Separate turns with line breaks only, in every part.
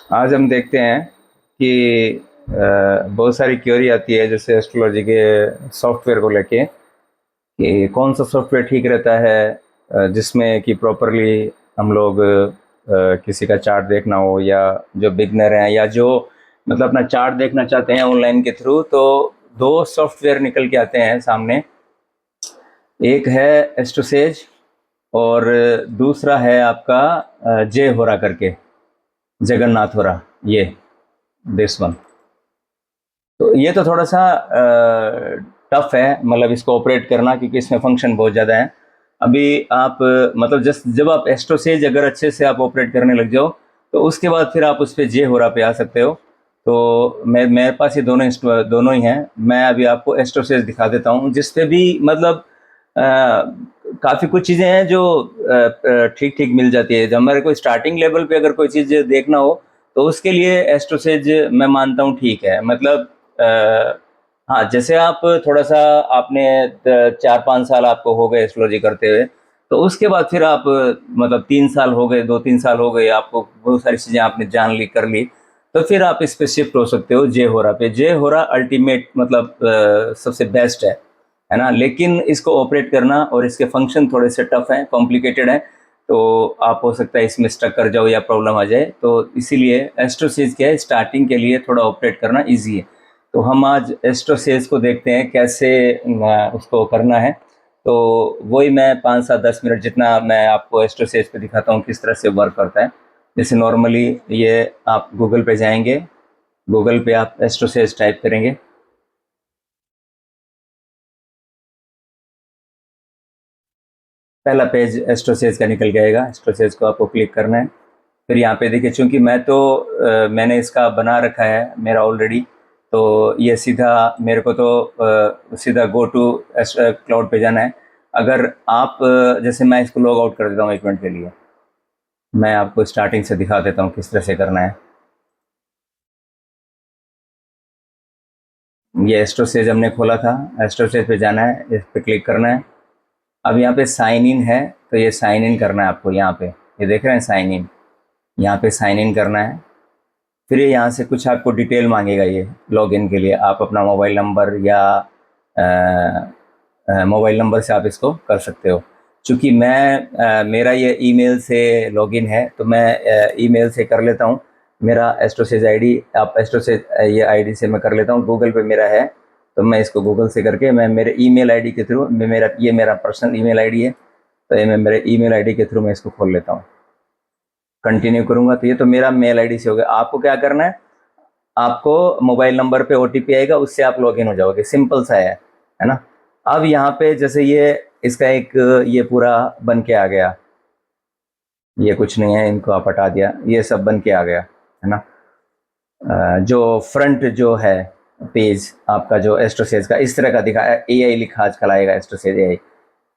आज हम देखते हैं कि बहुत सारी क्वेरी आती है जैसे एस्ट्रोलॉजी के सॉफ्टवेयर को लेके कि कौन सा सॉफ्टवेयर ठीक रहता है जिसमें कि प्रॉपरली हम लोग किसी का चार्ट देखना हो, या जो बिगनर हैं या जो मतलब अपना चार्ट देखना चाहते हैं ऑनलाइन के थ्रू, तो दो सॉफ्टवेयर निकल के आते हैं सामने। एक है एस्ट्रोसेज और दूसरा है आपका जे होरा करके, जगन्नाथ होरा, ये दिस वन। तो ये तो थोड़ा सा टफ है, मतलब इसको ऑपरेट करना, क्योंकि इसमें फंक्शन बहुत ज़्यादा है। अभी आप मतलब जब आप एस्ट्रोसेज अगर अच्छे से आप ऑपरेट करने लग जाओ, तो उसके बाद फिर आप उस पर जे होरा पे आ सकते हो। तो मेरे पास ये दोनों ही हैं। मैं अभी आपको एस्ट्रोसेज दिखा देता हूँ, जिस पे भी मतलब काफ़ी कुछ चीज़ें हैं जो ठीक ठीक मिल जाती है। जब हमारे कोई स्टार्टिंग लेवल पे अगर कोई चीज़ देखना हो, तो उसके लिए एस्ट्रोसेज मैं मानता हूँ ठीक है। मतलब हाँ, जैसे आप थोड़ा-सा आपने 4-5 साल आपको हो गए एस्ट्रोलॉजी करते हुए, तो उसके बाद फिर आप मतलब 3 साल हो गए, 2-3 साल हो गए, आपको बहुत सारी चीज़ें आपने जान ली, कर ली, तो फिर आप इस पे शिफ्ट हो सकते हो जे होरा पे। जे होरा अल्टीमेट मतलब सबसे बेस्ट है ना? लेकिन इसको ऑपरेट करना और इसके फंक्शन थोड़े से टफ हैं, कॉम्प्लिकेटेड हैं, तो आप हो सकता है इसमें स्टक कर जाओ या प्रॉब्लम आ जाए। तो इसीलिए एस्ट्रोसेज क्या है, स्टार्टिंग के लिए थोड़ा ऑपरेट करना ईज़ी है। तो हम आज एस्ट्रोसेज को देखते हैं कैसे उसको करना है। तो वही मैं 5-7-10 मिनट जितना मैं आपको एस्ट्रोसेज पे दिखाता हूँ किस तरह से वर्क करता है। जैसे नॉर्मली ये आप गूगल पे जाएंगे, गूगल पे आप एस्ट्रोसेज टाइप करेंगे, पहला पेज एस्ट्रोसेज का निकल जाएगा। एस्ट्रोसेज को आपको क्लिक करना है। फिर यहाँ पे देखिए, चूंकि मैंने इसका बना रखा है मेरा ऑलरेडी, तो ये सीधा मेरे को तो सीधा गो टू क्लाउड पे जाना है। अगर आप जैसे मैं इसको लॉग आउट कर देता हूँ 1 मिनट के लिए, मैं आपको स्टार्टिंग से दिखा देता हूँ किस तरह से करना है। ये एस्ट्रोसेज हमने खोला था, एस्ट्रोसेज पे जाना है, इस पे क्लिक करना है। अब यहाँ पे साइन इन है, तो ये साइन इन करना है आपको। यहाँ पे ये देख रहे हैं साइन इन, यहाँ पे साइन इन करना है। फिर ये यहाँ से कुछ आपको डिटेल मांगेगा, ये लॉगिन के लिए आप अपना मोबाइल नंबर या मोबाइल नंबर से आप इसको कर सकते हो। चूँकि मेरा ये ईमेल से लॉगिन है, तो मैं ईमेल से कर लेता हूँ। मेरा एस्ट्रोसेज आईडी, आप एस्ट्रोसेज ये आईडी से मैं कर लेता हूँ। गूगल पे मेरा है, तो मैं इसको गूगल से करके मैं मेरे ईमेल आईडी के थ्रू, मेरा पर्सनल ईमेल आईडी है, तो ये मैं मेरे ईमेल आईडी के थ्रू मैं इसको खोल लेता हूँ। कंटिन्यू करूँगा तो ये तो मेरा मेल आईडी से हो गया। आपको क्या करना है, आपको मोबाइल नंबर पे ओटीपी आएगा, उससे आप लॉगिन हो जाओगे। सिंपल सा है ना? अब यहाँ पे जैसे ये इसका एक ये पूरा बन के आ गया, ये कुछ नहीं है, इनको आप हटा दिया, ये सब बन के आ गया, है ना? जो फ्रंट जो है पेज आपका, जो एस्ट्रोसेज का इस तरह का दिखा है, एआई लिखा आजकल आएगा, एस्ट्रोसेज एआई।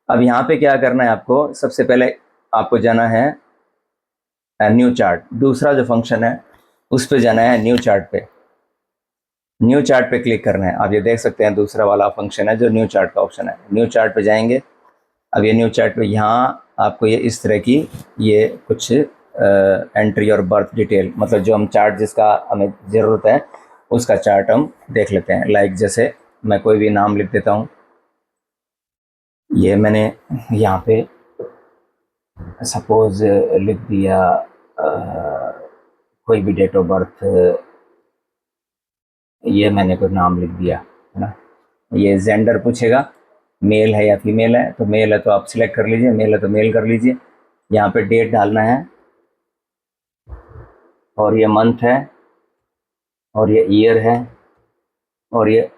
अब यहाँ पे क्या करना है आपको, सबसे पहले आपको जाना है न्यू चार्ट। दूसरा जो फंक्शन है उस पे जाना है, न्यू चार्ट पे। न्यू चार्ट पे क्लिक करना है। आप ये देख सकते हैं दूसरा वाला फंक्शन है जो न्यू चार्ट का ऑप्शन है। न्यू चार्ट पे जाएंगे। अब ये न्यू चार्ट पे यहाँ आपको ये इस तरह की ये कुछ एंट्री और बर्थ डिटेल, मतलब जो हम चार्ट जिसका हमें ज़रूरत है उसका चार्ट हम देख लेते हैं। लाइक जैसे मैं कोई भी नाम लिख देता हूँ, ये मैंने यहाँ पे सपोज लिख दिया कोई भी डेट ऑफ बर्थ, ये मैंने कोई नाम लिख दिया, है ना? ये जेंडर पूछेगा, मेल है या फीमेल है, तो मेल है तो आप सिलेक्ट कर लीजिए, मेल है तो मेल कर लीजिए। यहाँ पे डेट डालना है, और ये मंथ है, और ये ईयर है, और ये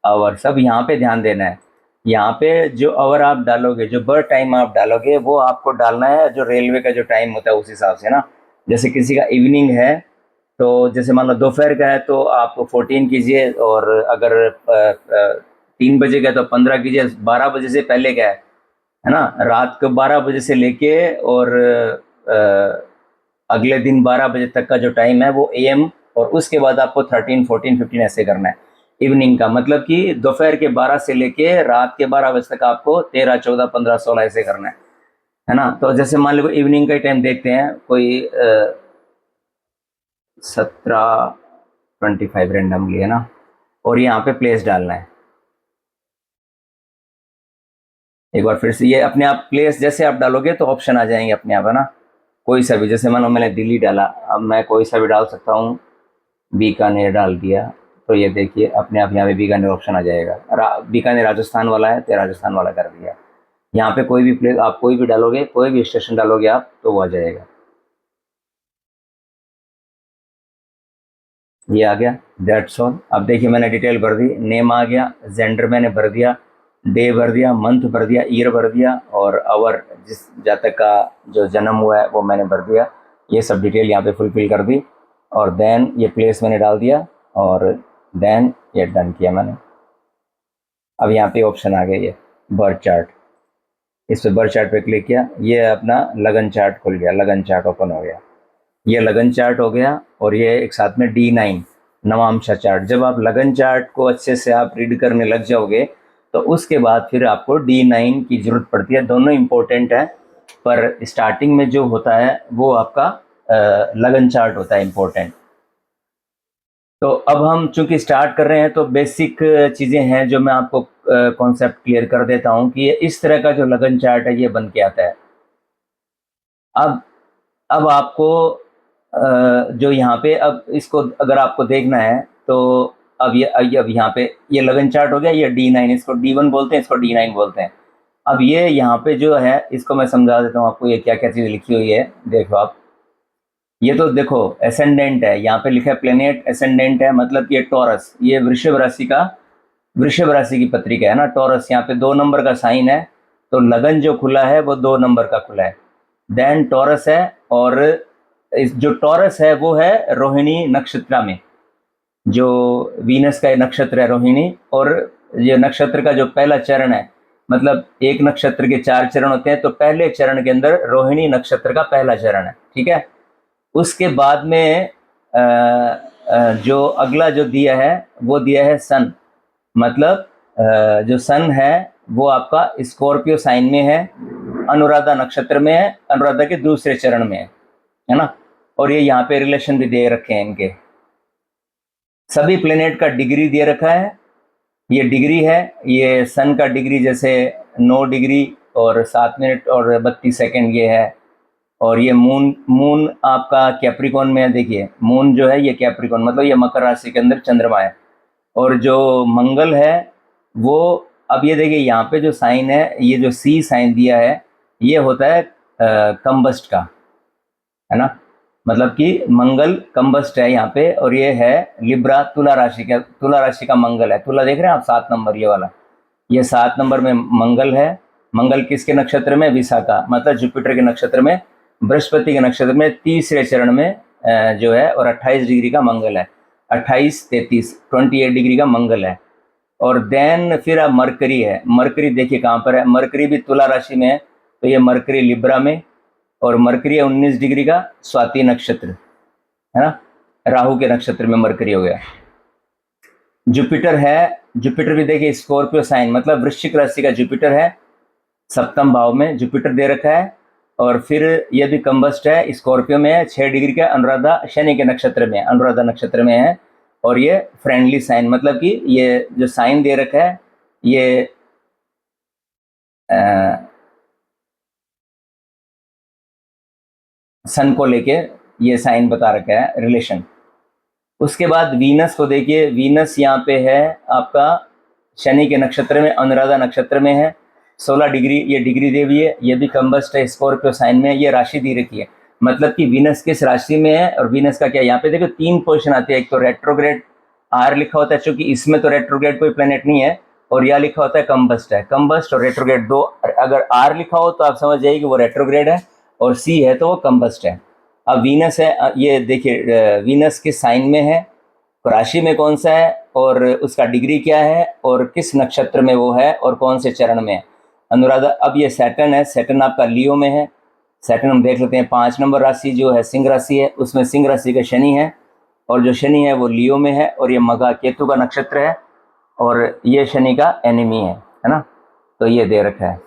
आवर। सब यहाँ पे ध्यान देना है। यहाँ पे जो आवर आप डालोगे, जो बर्थ टाइम आप डालोगे, वो आपको डालना है जो रेलवे का जो टाइम होता है उस हिसाब से ना। जैसे किसी का इवनिंग है, तो जैसे मान लो दोपहर का है तो आप 14 कीजिए, और अगर 3 बजे का है तो 15 कीजिए। 12 बजे से पहले का है ना, रात को 12 बजे से लेके और अगले दिन 12 बजे तक का जो टाइम है वो एएम, और उसके बाद आपको 13, 14, 15 ऐसे करना है। इवनिंग का मतलब कि दोपहर के 12 से लेके रात के 12 बजे तक आपको 13, 14, 15, 16 ऐसे करना है ना? तो जैसे मान लो इवनिंग का टाइम देखते हैं, कोई 1725 रेंडमली है ना, और यहाँ पे प्लेस डालना है। एक बार फिर से ये अपने आप प्लेस जैसे आप डालोगे तो ऑप्शन आ जाएंगे अपने आप, है ना। कोई सा भी, जैसे मानो मैंने दिल्ली डाला, अब मैं कोई सा भी डाल सकता हूँ, बीकानेर डाल दिया, तो ये देखिए अपने आप यहाँ पे बीकानेर ऑप्शन आ जाएगा। बीकानेर राजस्थान वाला है तो राजस्थान वाला कर दिया। यहाँ पे कोई भी प्लेस आप कोई भी डालोगे, कोई भी स्टेशन डालोगे आप, तो वो आ जाएगा। ये आ गया, दैट्स ऑल। अब देखिए मैंने डिटेल भर दी, नेम आ गया, जेंडर मैंने भर दिया, डे भर दिया, मंथ भर दिया, ईयर भर दिया, और आवर जिस जातक का जो जन्म हुआ है वो मैंने भर दिया। ये सब डिटेल यहाँ पे फुलफिल कर दी, और देन ये प्लेस मैंने डाल दिया, और देन ये डन किया मैंने। अब यहाँ पे ऑप्शन आ गया, ये बर्थ चार्ट, इस पे बर्थ चार्ट पे क्लिक किया, ये अपना लगन चार्ट खुल गया, लगन चार्ट ओपन हो गया। ये लगन चार्ट हो गया, और ये एक साथ में D9 नवांशा चार्ट। जब आप लगन चार्ट को अच्छे से आप रीड करने लग जाओगे तो उसके बाद फिर आपको D9 की जरूरत पड़ती है। दोनों इम्पोर्टेंट है, पर स्टार्टिंग में जो होता है वो आपका लगन चार्ट होता है इम्पोर्टेंट। तो अब हम चूंकि स्टार्ट कर रहे हैं तो बेसिक चीज़ें हैं जो मैं आपको कॉन्सेप्ट क्लियर कर देता हूं कि ये इस तरह का जो लगन चार्ट है ये बन के आता है। अब आपको जो यहाँ पे, अब इसको अगर आपको देखना है तो अब यहाँ पे ये लगन चार्ट हो गया, ये D9, इसको D1 बोलते हैं, इसको D9 बोलते हैं। अब ये यहाँ पे जो है इसको मैं समझा देता हूँ आपको, ये क्या क्या चीज़ लिखी हुई है देखो आप। ये तो देखो एसेंडेंट है, यहाँ पे लिखा है प्लेनेट एसेंडेंट है, मतलब ये टॉरस, ये वृषभ राशि की पत्रिका है ना टॉरस। यहाँ पे 2 नंबर का साइन है, तो लगन जो खुला है वो 2 नंबर का खुला है, देन टॉरस है। और जो टॉरस है वो है रोहिणी नक्षत्र में, जो वीनस का नक्षत्र है रोहिणी। और ये नक्षत्र का जो पहला चरण है, मतलब एक नक्षत्र के 4 चरण होते हैं, तो पहले चरण के अंदर रोहिणी नक्षत्र का पहला चरण है, ठीक है। उसके बाद में जो अगला जो दिया है वो दिया है सन, मतलब जो सन है वो आपका स्कॉर्पियो साइन में है, अनुराधा नक्षत्र में है, अनुराधा के दूसरे चरण में है ना। और ये यहाँ पे रिलेशन भी दे रखे हैं इनके, सभी प्लेनेट का डिग्री दे रखा है। ये डिग्री है, ये सन का डिग्री जैसे 9 डिग्री और 7 मिनट और 32 सेकंड ये है। और ये मून आपका कैप्रिकॉन में है, देखिए मून जो है ये कैप्रिकॉन, मतलब ये मकर राशि के अंदर चंद्रमा है। और जो मंगल है वो, अब ये देखिए यहाँ पे जो साइन है, ये जो सी साइन दिया है ये होता है कंबस्ट का, है ना। मतलब कि मंगल कंबस्ट है यहाँ पे, और ये है लिब्रा तुला राशि का मंगल है। तुला देख रहे हैं आप, 7 नंबर ये वाला, ये 7 नंबर में मंगल है। मंगल किसके नक्षत्र में? विशाखा, मतलब जुपिटर के नक्षत्र में, बृहस्पति के नक्षत्र में, तीसरे चरण में जो है, और 28 डिग्री का मंगल है, 28 डिग्री का मंगल है। और देन फिर अब मरकरी है, मरकरी देखिए कहाँ पर है, मरकरी भी तुला राशि में है, तो ये मरकरी लिब्रा में, और मरकरी है 19 डिग्री का स्वाति नक्षत्र, है ना, राहु के नक्षत्र में मरकरी हो गया। जुपिटर है, जुपिटर भी देखिए स्कॉर्पियो साइन, मतलब वृश्चिक राशि का जुपिटर है, 7वें भाव में जुपिटर दे रखा है। और फिर ये भी कंबस्ट है, स्कॉर्पियो में है, 6 डिग्री का, अनुराधा शनि के नक्षत्र में, अनुराधा नक्षत्र में है। और ये फ्रेंडली साइन, मतलब कि ये जो साइन दे रखा है ये सन को लेके ये साइन बता रखा है रिलेशन। उसके बाद वीनस को देखिए, वीनस यहाँ पे है आपका शनि के नक्षत्र में, अनुराधा नक्षत्र में है, 16 डिग्री ये डिग्री दे हुई है, ये भी कंबस्ट है, स्कॉर्पियो साइन में, ये राशि दी रखी है। मतलब कि वीनस किस राशि में है, और वीनस का क्या, यहाँ पे देखो 3 पोजिशन आते हैं, एक तो रेट्रोग्रेड आर लिखा होता है, चूंकि इसमें तो रेट्रोग्रेड कोई प्लेनेट नहीं है, और यह लिखा होता है कंबस्ट है, कंबस्ट और रेट्रोग्रेड दो, अगर आर लिखा हो तो आप समझ जाइए कि वो रेट्रोग्रेड है, और सी है तो वो कंबस्ट है। अब वीनस है, ये देखिए वीनस किस साइन में है, राशि में कौन सा है, और उसका डिग्री क्या है, और किस नक्षत्र में वो है, और कौन से चरण में है, अनुराधा। अब ये सैटर्न है, सैटर्न आपका लियो में है, सैटर्न हम देख लेते हैं, 5 नंबर राशि जो है सिंह राशि है, उसमें सिंह राशि का शनि है, और जो शनि है वो लियो में है, और ये मघा केतु का नक्षत्र है, और ये शनि का एनिमी है ना। तो ये दे रखा है।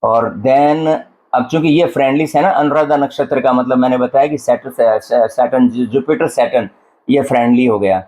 और देन अब चूंकि ये फ्रेंडली है ना, अनुराधा नक्षत्र का मतलब मैंने बताया कि सैटर्न जुपिटर सैटर्न ये फ्रेंडली हो गया,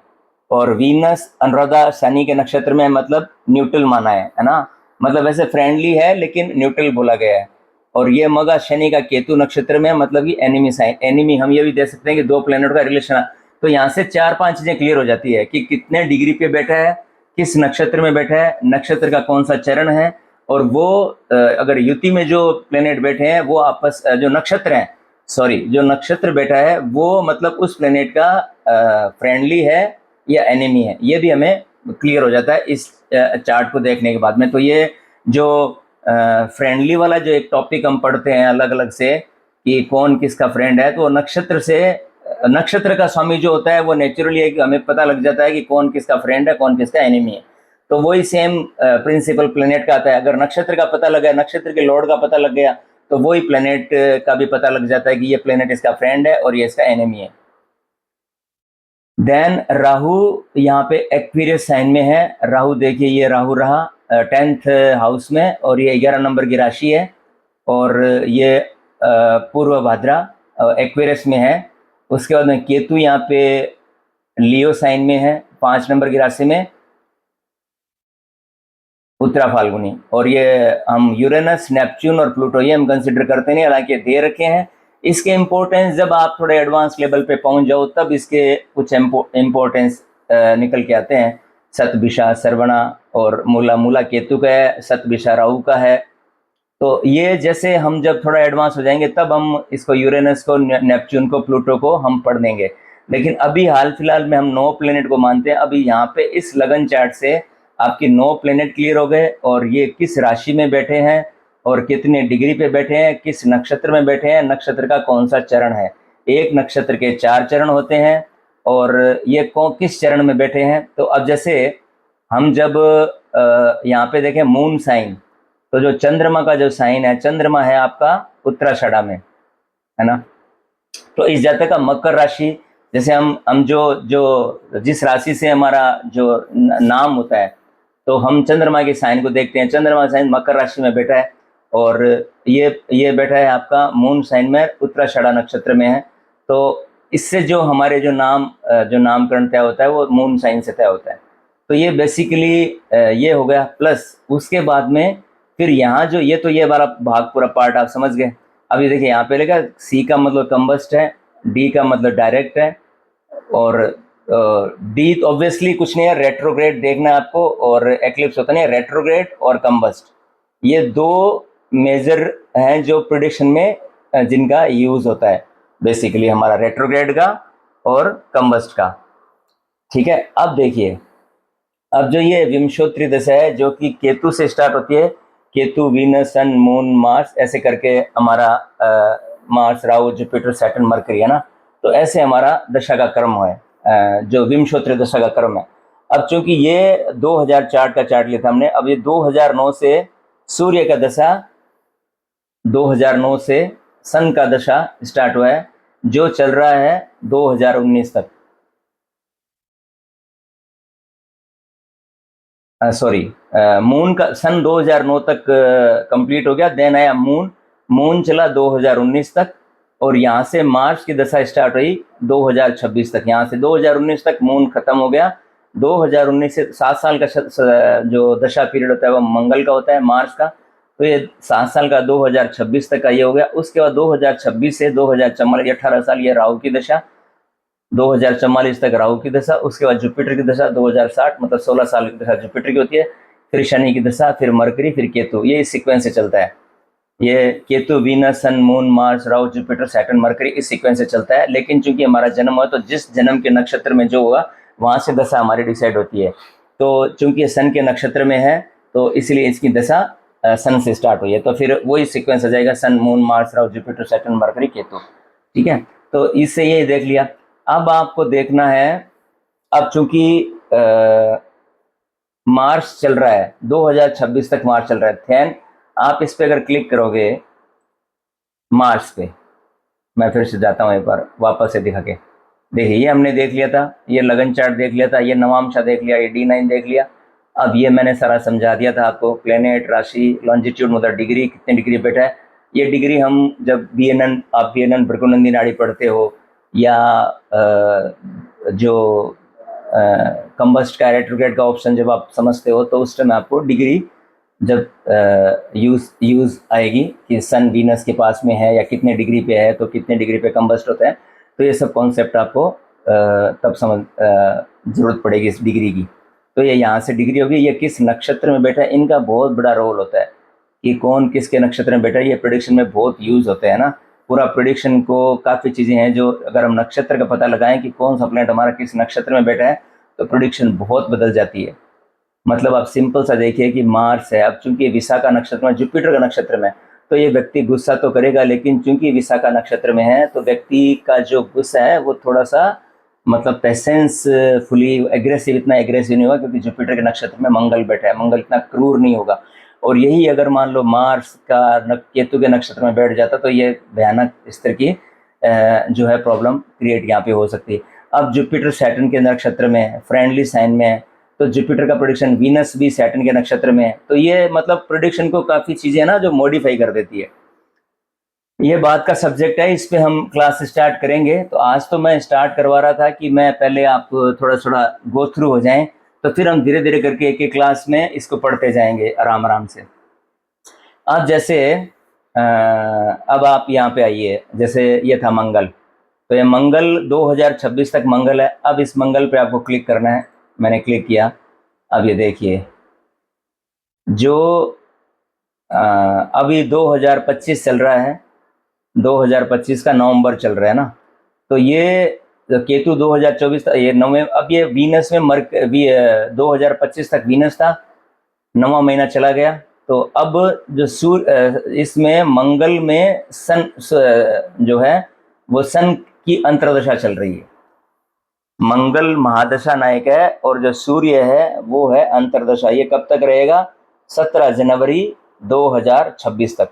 और वीनस अनुराधा शनि के नक्षत्र में मतलब न्यूट्रल माना है ना, मतलब वैसे फ्रेंडली है लेकिन न्यूट्रल बोला गया है। और ये मगा शनि का केतु नक्षत्र में मतलब कि एनिमी साइन, एनिमी हम ये भी दे सकते हैं कि दो प्लेनेट का रिलेशन। तो यहाँ से 4-5 चीजें क्लियर हो जाती है कि कितने डिग्री पे बैठा है, किस नक्षत्र में बैठा है, नक्षत्र का कौन सा चरण है, और वो अगर युति में जो प्लेनेट बैठे हैं वो आपस जो नक्षत्र हैं, सॉरी जो नक्षत्र बैठा है वो मतलब उस प्लेनेट का फ्रेंडली है या एनिमी है, ये भी हमें क्लियर हो जाता है इस चार्ट को देखने के बाद में। तो ये जो फ्रेंडली वाला जो एक टॉपिक हम पढ़ते हैं अलग अलग से कि कौन किसका फ्रेंड है, तो नक्षत्र से, नक्षत्र का स्वामी जो होता है वो नेचुरली हमें पता लग जाता है कि कौन किसका फ्रेंड है कौन किसका एनिमी है। तो वही सेम प्रिंसिपल प्लेनेट का आता है, अगर नक्षत्र का पता लगा, नक्षत्र के लॉर्ड का पता लग गया, तो वही प्लेनेट का भी पता लग जाता है कि ये प्लेनेट इसका फ्रेंड है और ये इसका एनिमी है। देन राहु यहाँ पे एक्वेरियस साइन में है, राहु देखिए ये राहु रहा 10th हाउस में, और ये 11 नंबर की राशि है, और ये पूर्व भाद्रा एक्वेरियस में है। उसके बाद में केतु यहाँ पे लियो साइन में है 5 नंबर की राशि में, उत्तरा फाल्गुनी, और ये हम यूरेनस नेपच्यून और प्लूटो ये हम कंसिडर करते नहीं, हालांकि दे रखे हैं। इसके इम्पोर्टेंस जब आप थोड़े एडवांस लेवल पे पहुंच जाओ तब इसके कुछ इम्पोर्टेंस निकल के आते हैं। सतभिषा सर्वणा और मूला, मूला केतु का है, सतभिषा राहु का है। तो ये जैसे हम जब थोड़ा एडवांस हो जाएंगे तब हम इसको यूरेनस को, नेपच्यून को, प्लूटो को हम पढ़ देंगे, लेकिन अभी हाल फिलहाल में हम 9 प्लेनेट को मानते हैं। अभी यहाँ पे इस लगन चार्ट से आपके 9 प्लेनेट क्लियर हो गए, और ये किस राशि में बैठे हैं और कितने डिग्री पे बैठे हैं, किस नक्षत्र में बैठे हैं, नक्षत्र का कौन सा चरण है। एक नक्षत्र के 4 चरण होते हैं, और ये किस चरण में बैठे हैं। तो अब जैसे हम जब यहाँ पे देखें मून साइन, तो जो चंद्रमा का जो साइन है, चंद्रमा है आपका उत्तराषाढ़ा में, है ना। तो इस जातक का मकर राशि, जैसे हम जो जिस राशि से हमारा जो नाम होता है, तो हम चंद्रमा के साइन को देखते हैं। चंद्रमा साइन मकर राशि में बैठा है, और ये बैठा है आपका मून साइन में, उत्तराषाढ़ा नक्षत्र में है। तो इससे जो हमारे जो नामकरण तय होता है वो मून साइन से तय होता है। तो ये बेसिकली ये हो गया। प्लस उसके बाद में फिर यहाँ जो ये वाला भाग पूरा पार्ट आप समझ गए। अभी देखिए यहाँ पे लिखा सी का मतलब कंबस्ट है, डी का मतलब डायरेक्ट है, और डी तो ऑब्वियसली कुछ नहीं है, रेट्रोग्रेड देखना है आपको, और एक्लिप्स होता नहीं है, रेट्रोग्रेड और कंबस्ट ये 2 मेजर हैं जो प्रिडिक्शन में जिनका यूज होता है, बेसिकली हमारा रेट्रोग्रेड का और कंबस्ट का। ठीक है, अब देखिए, अब जो ये विंशोत्तरी दशा है जो कि केतु से स्टार्ट होती है, Ketu, Venus, Sun, Moon, Mars, ऐसे करके हमारा Mars, Rahu, Jupiter, Saturn, mercury है ना। तो ऐसे हमारा दशा का क्रम है, जो विंशोत्तरी दशा का क्रम है। अब चूंकि ये 2004 का चार्ट लिया था हमने, अब ये 2009 से सूर्य का दशा, 2009 से सन का दशा स्टार्ट हुआ है, जो चल रहा है 2019 तक। सॉरी, मून का सन 2009 तक कंप्लीट हो गया, देन आया मून चला 2019 तक, और यहाँ से मार्च की दशा स्टार्ट हुई 2026 तक। यहाँ से 2019 तक मून खत्म हो गया। 2019 से 7 साल का जो दशा पीरियड होता है वो मंगल का होता है, मार्च का। तो ये 7 साल का 2026 तक का ये हो गया। उसके बाद 2026 से 2044, 18 साल ये राहु की दशा, 2044 तक राहु की दशा। उसके बाद जुपिटर की दशा 2060, मतलब 16 साल की दशा जुपिटर की होती है। फिर शनि की दशा, फिर मरकरी, फिर केतु, ये इस सीक्वेंस से चलता है। ये Ketu, Venus, Sun, Moon, Mars, Rahu, Jupiter, Saturn, Mercury इस सीक्वेंस से चलता है। लेकिन चूंकि हमारा जन्म हुआ तो जिस जन्म के नक्षत्र में जो होगा वहां से दशा हमारी डिसाइड होती है। तो चूंकि सन के नक्षत्र में है तो इसलिए इसकी दशा सन से स्टार्ट हुई है। तो फिर वही सीक्वेंस आ जाएगा, Sun, Moon, Mars, Rahu, Jupiter, Saturn, Mercury, Ketu. ठीक है, तो इससे ये देख लिया। अब आपको देखना है, अब चूंकि मार्च चल रहा है, 2026 तक मार्च चल रहा है, ध्यान आप इस पे अगर क्लिक करोगे मार्च पे, मैं फिर से जाता हूँ एक बार वापस से दिखा के। देखिए ये हमने देख लिया था, ये लगन चार्ट देख लिया था, ये नवांशा देख लिया, ये D9 देख लिया। अब ये मैंने सारा समझा दिया था आपको, प्लेनेट, राशि, लॉन्जिट्यूड मतलब डिग्री, कितने डिग्री बैठा है। ये डिग्री हम जब आप BNN भृगुनंदी नाड़ी पढ़ते हो, या जो कंबस्ट का रेट्रोग्रेड का ऑप्शन जब आप समझते हो, तो उस टाइम आपको डिग्री जब यूज आएगी कि सन वीनस के पास में है या कितने डिग्री पे है, तो कितने डिग्री पे कंबस्ट होता है, तो ये सब कॉन्सेप्ट आपको तब समझ जरूरत पड़ेगी इस डिग्री की। तो ये यहाँ से डिग्री होगी, ये किस नक्षत्र में बैठा है, इनका बहुत बड़ा रोल होता है कि कौन किसके नक्षत्र में बैठा है। ये प्रेडिक्शन में बहुत यूज होते हैं ना, पूरा प्रेडिक्शन को काफ़ी चीज़ें हैं जो अगर हम नक्षत्र का पता लगाएं कि कौन सा प्लैनेट हमारा किस नक्षत्र में बैठा है, तो प्रेडिक्शन बहुत बदल जाती है। मतलब आप सिंपल सा देखिए कि मार्स है, अब चूंकि विशाखा नक्षत्र में, जुपिटर का नक्षत्र में, तो ये व्यक्ति गुस्सा तो करेगा, लेकिन चूंकि विशाखा नक्षत्र में है, तो व्यक्ति का जो गुस्सा है वो थोड़ा सा मतलब पेशेंसफुली एग्रेसिव, इतना एग्रेसिव नहीं होगा, क्योंकि जुपिटर के नक्षत्र में मंगल बैठा है, मंगल इतना क्रूर नहीं होगा। और यही अगर मान लो मार्स का केतु के नक्षत्र में बैठ जाता, तो ये भयानक इस तरह की जो है प्रॉब्लम क्रिएट यहाँ पे हो सकती है। अब जुपिटर सैटर्न के नक्षत्र में, फ्रेंडली साइन में है, तो जुपिटर का प्रेडिक्शन, वीनस भी सैटर्न के नक्षत्र में है, तो ये मतलब प्रेडिक्शन को काफ़ी चीज़ें ना जो मॉडिफाई कर देती है। ये बात का सब्जेक्ट है, इस पे हम क्लास स्टार्ट करेंगे। तो आज तो मैं स्टार्ट करवा रहा था कि मैं पहले आप थोड़ा थोड़ा गो थ्रू हो जाएं, तो फिर हम धीरे धीरे करके एक एक क्लास में इसको पढ़ते जाएंगे आराम आराम से। अब जैसे अब आप यहाँ पे आइए, जैसे ये था मंगल, तो ये मंगल 2026 तक मंगल है। अब इस मंगल पे आपको क्लिक करना है, मैंने क्लिक किया। अब ये देखिए जो अभी 2025 चल रहा है, 2025 का नवंबर चल रहा है ना, तो ये केतु 2024 ये नवंबर, अब ये वीनस में 2025 तक वीनस था, 9वां महीना चला गया। तो अब जो सूर्य इसमें मंगल में सन जो है वो सन की अंतर्दशा चल रही है। मंगल महादशा नायक है और जो सूर्य है वो है अंतर्दशा। ये कब तक रहेगा? 17 जनवरी 2026 तक।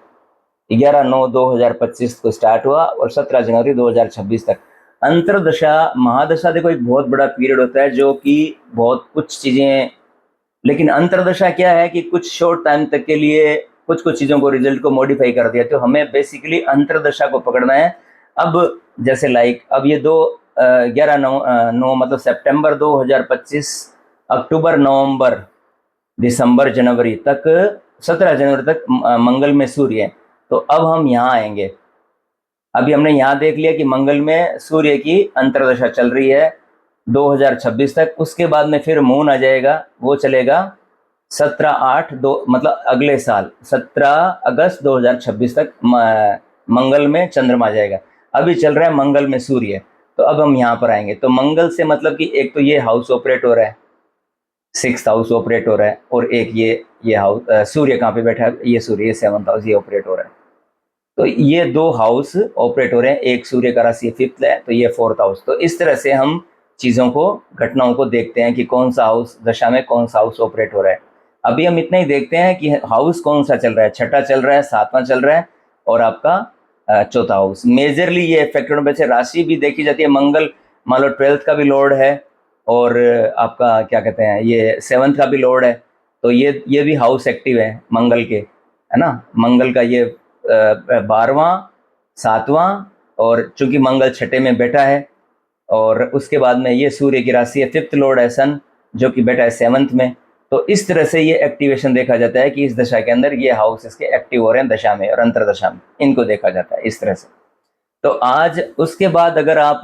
11/9/2025 को स्टार्ट हुआ और 17 जनवरी 2026 तक। अंतर्दशा महादशा देखो एक बहुत बड़ा पीरियड होता है, जो कि बहुत कुछ चीजें, लेकिन अंतर्दशा क्या है कि कुछ शॉर्ट टाइम तक के लिए कुछ कुछ चीजों को, रिजल्ट को मॉडिफाई कर दिया। तो हमें बेसिकली अंतर्दशा को पकड़ना है। अब जैसे लाइक अब ये 11/9 मतलब सितंबर 2025, अक्टूबर, नवंबर, दिसंबर, जनवरी तक, 17 जनवरी तक मंगल में सूर्य है। तो अब हम यहाँ आएंगे। अभी हमने यहाँ देख लिया कि मंगल में सूर्य की अंतर्दशा चल रही है 2026 तक। उसके बाद में फिर मून आ जाएगा, वो चलेगा 17/8 मतलब अगले साल 17 अगस्त 2026 तक मंगल में चंद्रमा आ जाएगा। अभी चल रहा है मंगल में सूर्य। तो अब हम यहाँ पर आएंगे, तो मंगल से मतलब कि एक तो ये हाउस ऑपरेट हो रहा है, 6th हाउस ऑपरेट हो रहा है, और एक ये हाउस, सूर्य कहाँ पे बैठा है? ये सूर्य, ये 7th हाउस, ये ऑपरेट हो रहा है। तो ये 2 हाउस ऑपरेट हो रहे हैं। एक सूर्य का राशि 5th है, तो ये 4th हाउस। तो इस तरह से हम चीज़ों को, घटनाओं को देखते हैं कि कौन सा हाउस दशा में कौन सा हाउस ऑपरेट हो रहा है। अभी हम इतना ही देखते हैं कि हाउस कौन सा चल रहा है, 6ठा चल रहा है, 7वां चल रहा है, और आपका 4था हाउस। मेजरली ये इफेक्ट होने से राशि भी देखी जाती है। मंगल मान लो 12th का भी लॉर्ड है, और आपका क्या कहते हैं, ये 7th का भी लॉर्ड है। तो ये भी हाउस एक्टिव है मंगल के, है ना। मंगल का ये 12वां, 7वां, और चूंकि मंगल 6ठे में बैठा है, और उसके बाद में ये सूर्य की राशि है, 5th लॉर्ड है सन, जो कि बैठा है 7th में। तो इस तरह से ये एक्टिवेशन देखा जाता है कि इस दशा के अंदर ये हाउस इसके एक्टिव हो रहे हैं दशा में और अंतरदशा में, इनको देखा जाता है इस तरह से। तो आज उसके बाद अगर आप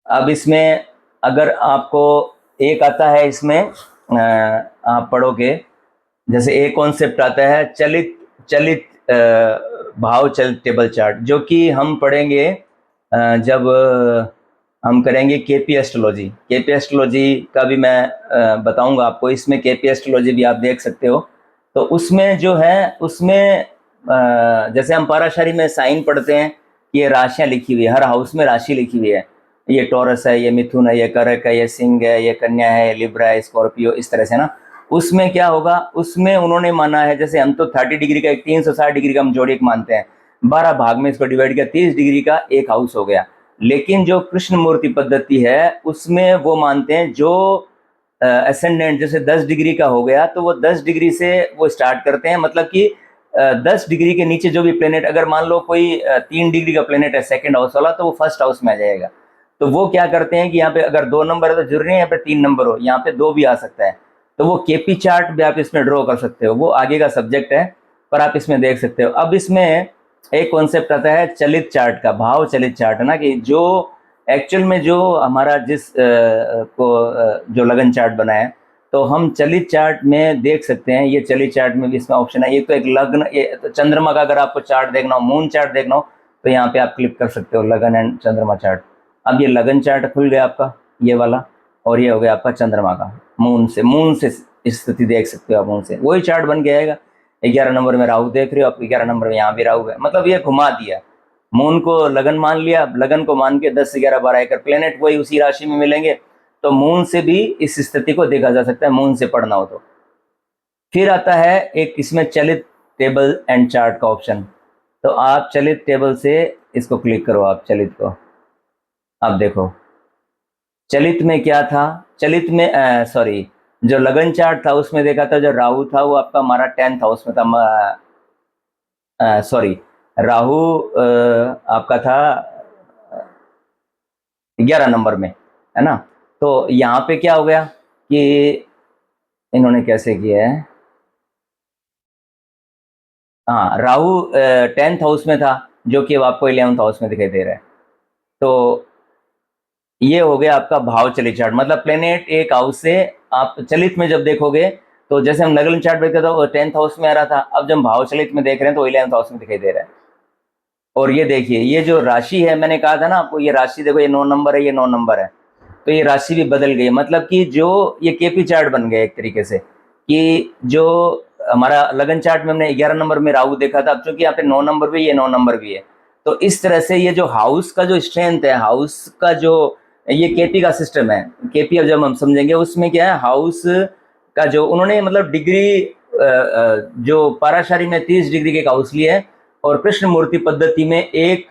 अब इसमें, अगर आपको एक आता है इसमें आप पढ़ोगे, जैसे एक कॉन्सेप्ट आता है चलित चलित भाव चलित टेबल चार्ट, जो कि हम पढ़ेंगे जब हम करेंगे केपी एस्ट्रोलॉजी। केपी एस्ट्रोलॉजी का भी मैं बताऊंगा आपको। इसमें केपी एस्ट्रोलॉजी भी आप देख सकते हो। तो उसमें जो है, उसमें जैसे हम पाराशारी में साइन पढ़ते हैं, ये राशियां लिखी हुई है, हर हाउस में राशि लिखी हुई है। ये टॉरस है, ये मिथुन है, ये कर्क है, ये सिंह है, ये कन्या है, लिब्रा है, स्कॉर्पियो, इस तरह से ना। उसमें क्या होगा, उसमें उन्होंने माना है, जैसे हम तो 30 डिग्री का, 360 डिग्री का हम जोड़िक मानते हैं, 12 भाग में इसको डिवाइड किया, 30 डिग्री का एक हाउस हो गया। लेकिन जो कृष्ण मूर्ति पद्धति है उसमें वो मानते हैं जो असेंडेंट जैसे 10 डिग्री का हो गया तो वो 10 डिग्री से वो स्टार्ट करते हैं, मतलब कि 10 डिग्री के नीचे जो भी प्लेनेट, अगर मान लो कोई 3 डिग्री का प्लेनेट है सेकंड हाउस वाला, तो वो फर्स्ट हाउस में आ जाएगा। तो वो क्या करते हैं कि यहाँ पे अगर 2 नंबर है तो जरूरी नहीं यहाँ पे 3 नंबर हो, यहाँ पे 2 भी आ सकता है। तो वो केपी चार्ट भी आप इसमें ड्रॉ कर सकते हो, वो आगे का सब्जेक्ट है, पर आप इसमें देख सकते हो। अब इसमें एक कॉन्सेप्ट आता है चलित चार्ट का, भाव चलित चार्ट है ना, कि जो एक्चुअल में जो हमारा जो लगन चार्ट बना है, तो हम चलित चार्ट में देख सकते हैं। ये चलित चार्ट में भी इसमें ऑप्शन है, ये तो एक लग्न, ये तो चंद्रमा का अगर आपको चार्ट देखना हो, मून चार्ट देखना हो, तो यहाँ पे आप क्लिक कर सकते हो लगन एंड चंद्रमा चार्ट। अब ये लगन चार्ट खुल गया आपका, ये वाला, और ये हो गया आपका चंद्रमा का, मून से स्थिति देख सकते हो आप, मून से वही चार्ट बन के आएगा। 11 नंबर में राहु देख रहे हो आप, 11 नंबर में यहाँ भी राहु है, मतलब ये घुमा दिया। मून को लगन मान लिया, लगन को मान के 10 11 12 एकड़ प्लेनेट वही उसी राशि में मिलेंगे, तो मून से भी इस स्थिति को देखा जा सकता है, मून से पढ़ना हो तो। फिर आता है एक इसमें चलित टेबल एंड चार्ट का ऑप्शन, तो आप चलित टेबल से इसको क्लिक करो, आप चलित को, अब देखो चलित में क्या था, चलित में सॉरी, जो लगन चार्ट था उसमें देखा था जो राहु था वो आपका हमारा 10th हाउस में था, सॉरी राहु आपका था 11 नंबर में, है ना। तो यहाँ पे क्या हो गया कि इन्होंने कैसे किया है, हाँ राहु 10th हाउस में था, जो कि अब आपको 11th हाउस में दिखाई दे रहा है। तो ये हो गया आपका भाव चलित चार्ट, मतलब प्लेनेट एक हाउस से आप चलित में जब देखोगे, तो जैसे हम लगन चार्ट देखते थे वो 10th हाउस में आ रहा था, अब जब भाव चलित में देख रहे हैं तो 11th हाउस में दिखाई दे रहा है। और ये देखिए ये जो राशि है, मैंने कहा था ना आपको, ये राशि देखो, ये 9 नंबर है, ये 9 नंबर है, तो ये राशि भी बदल गई, मतलब कि जो ये केपी चार्ट बन गया एक तरीके से, कि जो हमारा लगन चार्ट में हमने 11 नंबर में राहु देखा था, अब चूंकि यहाँ पे 9 नंबर भी, ये 9 नंबर भी है, तो इस तरह से ये जो हाउस का जो स्ट्रेंथ है, हाउस का जो ये केपी का सिस्टम है, केपी अब जब हम समझेंगे उसमें क्या है, हाउस का जो उन्होंने मतलब डिग्री जो पाराशारी में 30 डिग्री के हाउस लिए है, और कृष्ण मूर्ति पद्धति में एक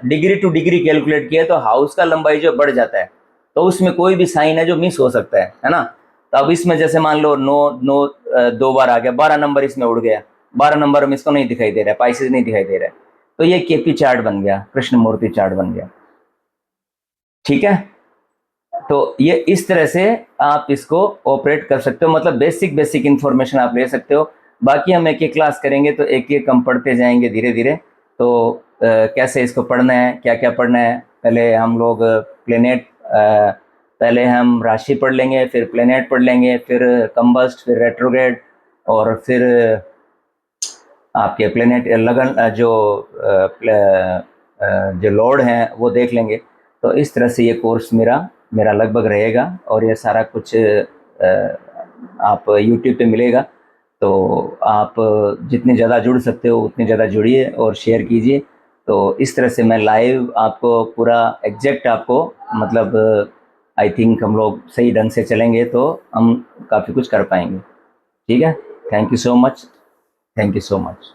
डिग्री टू डिग्री कैलकुलेट किया, तो हाउस का लंबाई जो बढ़ जाता है, तो उसमें कोई भी साइन है जो मिस हो सकता है ना। तो अब इसमें जैसे मान लो 9 2 बार आ गया, 12 नंबर इसमें उड़ गया, 12 नंबर में इसको नहीं दिखाई दे रहा है, पाइसेस नहीं दिखाई दे रहा है, तो ये केपी चार्ट बन गया, कृष्ण मूर्ति चार्ट बन गया, ठीक है। तो ये इस तरह से आप इसको ऑपरेट कर सकते हो, मतलब बेसिक बेसिक इंफॉर्मेशन आप ले सकते हो। बाकी हम एक एक क्लास करेंगे तो एक एक हम पढ़ते जाएंगे धीरे धीरे, तो कैसे इसको पढ़ना है, क्या क्या पढ़ना है, पहले हम लोग प्लेनेट, पहले हम राशि पढ़ लेंगे, फिर प्लेनेट पढ़ लेंगे, फिर कंबस्ट, फिर रेट्रोग्रेड, और फिर आपके प्लेनेट लगन जो लॉर्ड हैं वो देख लेंगे। तो इस तरह से ये कोर्स मेरा लगभग रहेगा, और ये सारा कुछ आप यूट्यूब पे मिलेगा, तो आप जितने ज़्यादा जुड़ सकते हो उतने ज़्यादा जुड़िए और शेयर कीजिए। तो इस तरह से मैं लाइव आपको पूरा एग्जैक्ट आपको, मतलब आई थिंक हम लोग सही ढंग से चलेंगे तो हम काफ़ी कुछ कर पाएंगे, ठीक है। Thank you so much, thank you so much.